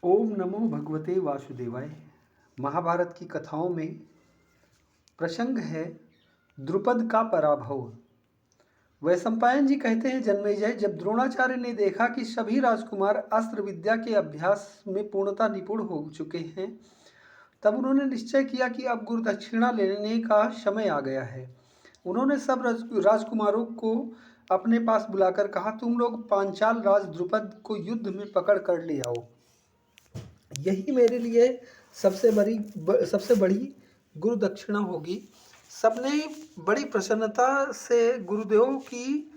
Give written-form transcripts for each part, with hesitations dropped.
ओम नमो भगवते वासुदेवाय। महाभारत की कथाओं में प्रसंग है द्रुपद का पराभव। वैशंपायन जी कहते हैं, जन्मेजय, जब द्रोणाचार्य ने देखा कि सभी राजकुमार अस्त्र विद्या के अभ्यास में पूर्णतः निपुण हो चुके हैं, तब उन्होंने निश्चय किया कि अब गुरु दक्षिणा लेने का समय आ गया है। उन्होंने सब राजकुमारों को अपने पास बुलाकर कहा, तुम लोग पांचाल राज द्रुपद को युद्ध में पकड़ कर ले आओ। यही मेरे लिए सबसे बड़ी गुरु दक्षिणा होगी। सबने बड़ी प्रसन्नता से गुरुदेव की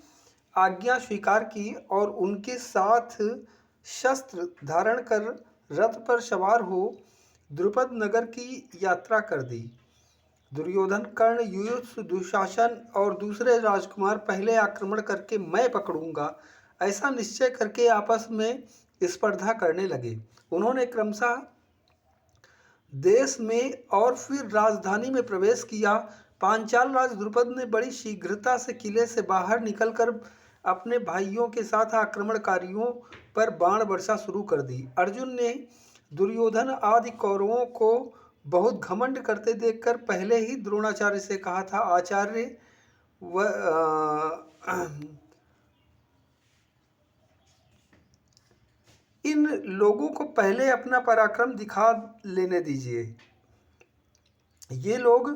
आज्ञा स्वीकार की और उनके साथ शस्त्र धारण कर रथ पर सवार हो द्रुपद नगर की यात्रा कर दी। दुर्योधन, कर्ण, युयुत्सु, दुशासन और दूसरे राजकुमार पहले आक्रमण करके मैं पकड़ूंगा, ऐसा निश्चय करके आपस में स्पर्धा करने लगे। उन्होंने क्रमशः देश में और फिर राजधानी में प्रवेश किया। पांचाल राज द्रुपद ने बड़ी शीघ्रता से किले से बाहर निकलकर अपने भाइयों के साथ आक्रमणकारियों पर बाण वर्षा शुरू कर दी। अर्जुन ने दुर्योधन आदि कौरवों को बहुत घमंड करते देखकर पहले ही द्रोणाचार्य से कहा था, आचार्य इन लोगों को पहले अपना पराक्रम दिखा लेने दीजिए। ये लोग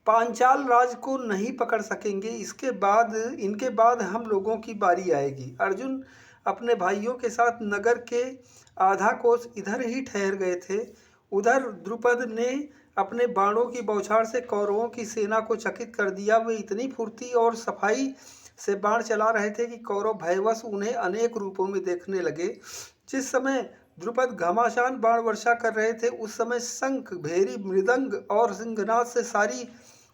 पांचाल राज को नहीं पकड़ सकेंगे, इनके बाद हम लोगों की बारी आएगी। अर्जुन अपने भाइयों के साथ नगर के आधा कोस इधर ही ठहर गए थे। उधर द्रुपद ने अपने बाणों की बौछार से कौरवों की सेना को चकित कर दिया। वे इतनी फुर्ती और सफाई से बाण चला रहे थे कि कौरव भयवश उन्हें अनेक रूपों में देखने लगे। जिस समय द्रुपद घमासान बाण वर्षा कर रहे थे, उस समय शंख, भेरी, मृदंग और सिंहनाद से सारी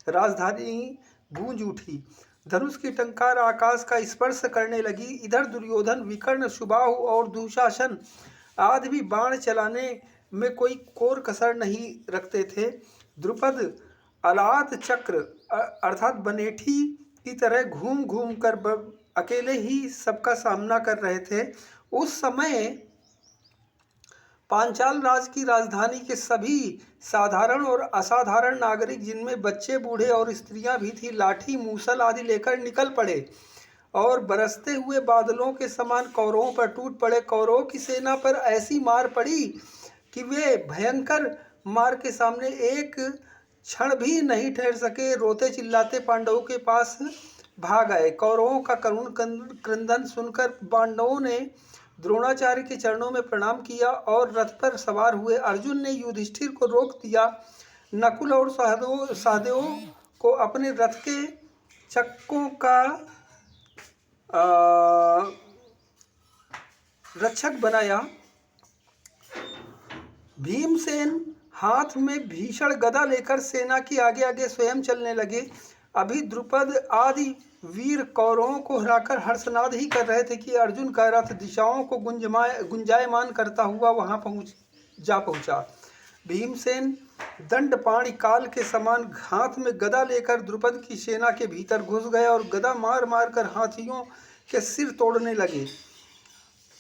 राजधानी गूंज उठी। धनुष की टंकार आकाश का स्पर्श करने लगी। इधर दुर्योधन, विकर्ण, सुबाहु और दुशासन आदि भी बाण चलाने में कोई कोर कसर नहीं रखते थे। द्रुपद अलात चक्र अर्थात बनेठी की तरह घूम घूम कर अकेले ही सबका सामना कर रहे थे। उस समय पांचाल राज की राजधानी के सभी साधारण और असाधारण नागरिक, जिनमें बच्चे, बूढ़े और स्त्रियां भी थी, लाठी, मूसल आदि लेकर निकल पड़े और बरसते हुए बादलों के समान कौरवों पर टूट पड़े। कौरवों की सेना पर ऐसी मार पड़ी कि वे भयंकर मार के सामने एक क्षण भी नहीं ठहर सके। रोते चिल्लाते पांडवों के पास भाग आए। कौरवों का करुण क्रंदन सुनकर पांडवों ने द्रोणाचार्य के चरणों में प्रणाम किया और रथ पर सवार हुए। अर्जुन ने युधिष्ठिर को रोक दिया। नकुल और सहदेव को अपने रथ के चक्कों का रक्षक बनाया। भीमसेन हाथ में भीषण गदा लेकर सेना के आगे आगे स्वयं चलने लगे। अभी द्रुपद आदि वीर कौरवों को हराकर हर्षनाद ही कर रहे थे कि अर्जुन का रथ दिशाओं को गुंजायमान करता हुआ वहां पहुंचा। भीमसेन दंडपाणि काल के समान हाथ में गदा लेकर द्रुपद की सेना के भीतर घुस गए और गदा मार मार कर हाथियों के सिर तोड़ने लगे।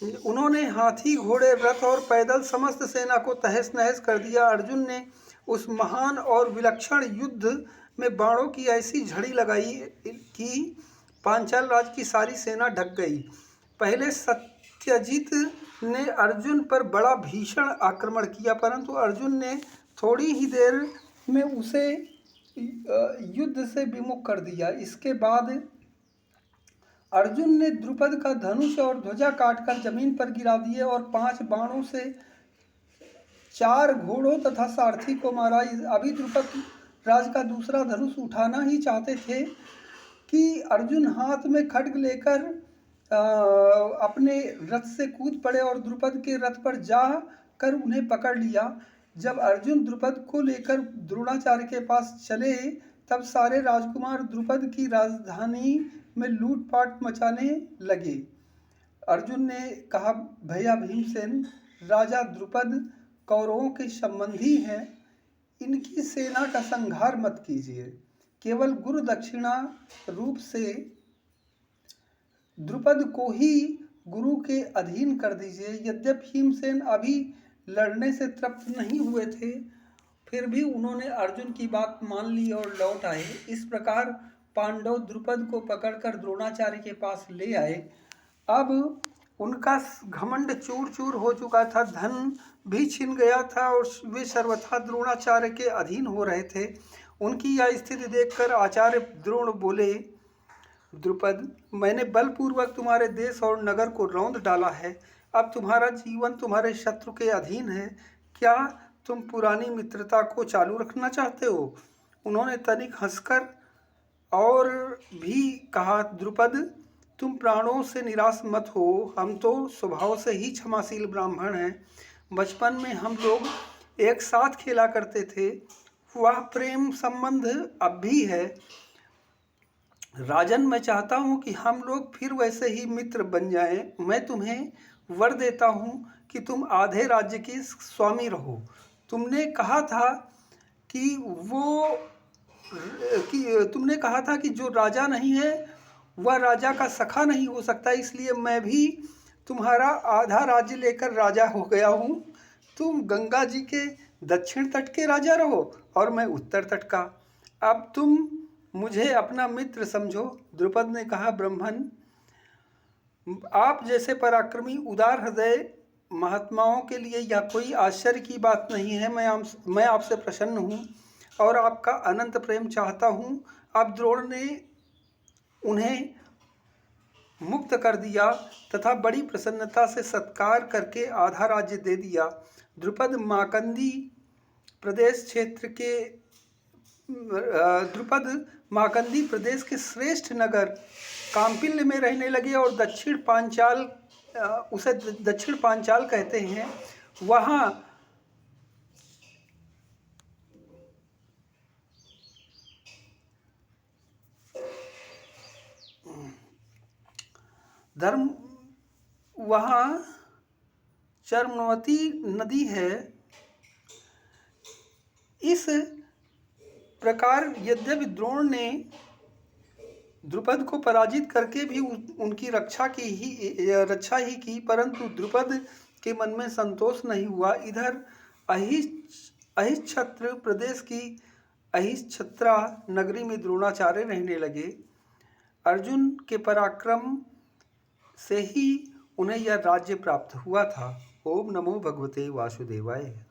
उन्होंने हाथी, घोड़े, रथ और पैदल समस्त सेना को तहस नहस कर दिया। अर्जुन ने उस महान और विलक्षण युद्ध में बाणों की ऐसी झड़ी लगाई कि पांचाल राज की सारी सेना ढक गई। पहले सत्यजित ने अर्जुन पर बड़ा भीषण आक्रमण किया, परंतु अर्जुन ने थोड़ी ही देर में उसे युद्ध से विमुख कर दिया। इसके बाद अर्जुन ने द्रुपद का धनुष और ध्वजा काटकर जमीन पर गिरा दिए और 5 बाणों से 4 घोड़ों तथा सारथी को मारा। अभी द्रुपद राज का दूसरा धनुष उठाना ही चाहते थे कि अर्जुन हाथ में खड्ग लेकर अपने रथ से कूद पड़े और द्रुपद के रथ पर जा कर उन्हें पकड़ लिया। जब अर्जुन द्रुपद को लेकर द्रोणाचार्य के पास चले, तब सारे राजकुमार द्रुपद की राजधानी में लूटपाट मचाने लगे। अर्जुन ने कहा, भैया भीमसेन, राजा द्रुपद कौरवों के संबंधी हैं, इनकी सेना का संहार मत कीजिए, केवल गुरु दक्षिणा रूप से द्रुपद को ही गुरु के अधीन कर दीजिए। यद्यपि भीमसेन अभी लड़ने से तृप्त नहीं हुए थे, फिर भी उन्होंने अर्जुन की बात मान ली और लौट आए। इस प्रकार पांडव द्रुपद को पकड़कर द्रोणाचार्य के पास ले आए। अब उनका घमंड चूर चूर हो चुका था, धन भी छिन गया था और वे सर्वथा द्रोणाचार्य के अधीन हो रहे थे। उनकी यह स्थिति देखकर आचार्य द्रोण बोले, द्रुपद, मैंने बलपूर्वक तुम्हारे देश और नगर को रौंद डाला है। अब तुम्हारा जीवन तुम्हारे शत्रु के अधीन है। क्या तुम पुरानी मित्रता को चालू रखना चाहते हो? उन्होंने तनिक हंसकर और भी कहा, द्रुपद, तुम प्राणों से निराश मत हो। हम तो स्वभाव से ही क्षमाशील ब्राह्मण हैं। बचपन में हम लोग एक साथ खेला करते थे। वह प्रेम संबंध अब भी है। राजन, मैं चाहता हूँ कि हम लोग फिर वैसे ही मित्र बन जाएं। मैं तुम्हें वर देता हूँ कि तुम आधे राज्य की स्वामी रहो। तुमने कहा था कि जो राजा नहीं है वह राजा का सखा नहीं हो सकता, इसलिए मैं भी तुम्हारा आधा राज्य लेकर राजा हो गया हूँ। तुम गंगा जी के दक्षिण तट के राजा रहो और मैं उत्तर तट का। अब तुम मुझे अपना मित्र समझो। द्रुपद ने कहा, ब्राह्मण, आप जैसे पराक्रमी उदार हृदय महात्माओं के लिए यह कोई आश्चर्य की बात नहीं है। मैं आपसे प्रसन्न हूँ और आपका अनंत प्रेम चाहता हूँ। अब द्रोण ने उन्हें मुक्त कर दिया तथा बड़ी प्रसन्नता से सत्कार करके आधा राज्य दे दिया। द्रुपद माकंदी प्रदेश के श्रेष्ठ नगर काम्पिल्य में रहने लगे और उसे दक्षिण पांचाल कहते हैं। वहाँ चर्मवती नदी है। इस प्रकार यद्यपि द्रोण ने द्रुपद को पराजित करके भी उनकी रक्षा ही की, परंतु द्रुपद के मन में संतोष नहीं हुआ। इधर अहिच्छत्र प्रदेश की अहिच्छत्रा नगरी में द्रोणाचार्य रहने लगे। अर्जुन के पराक्रम से ही उन्हें यह राज्य प्राप्त हुआ था। ओम नमो भगवते वासुदेवाय।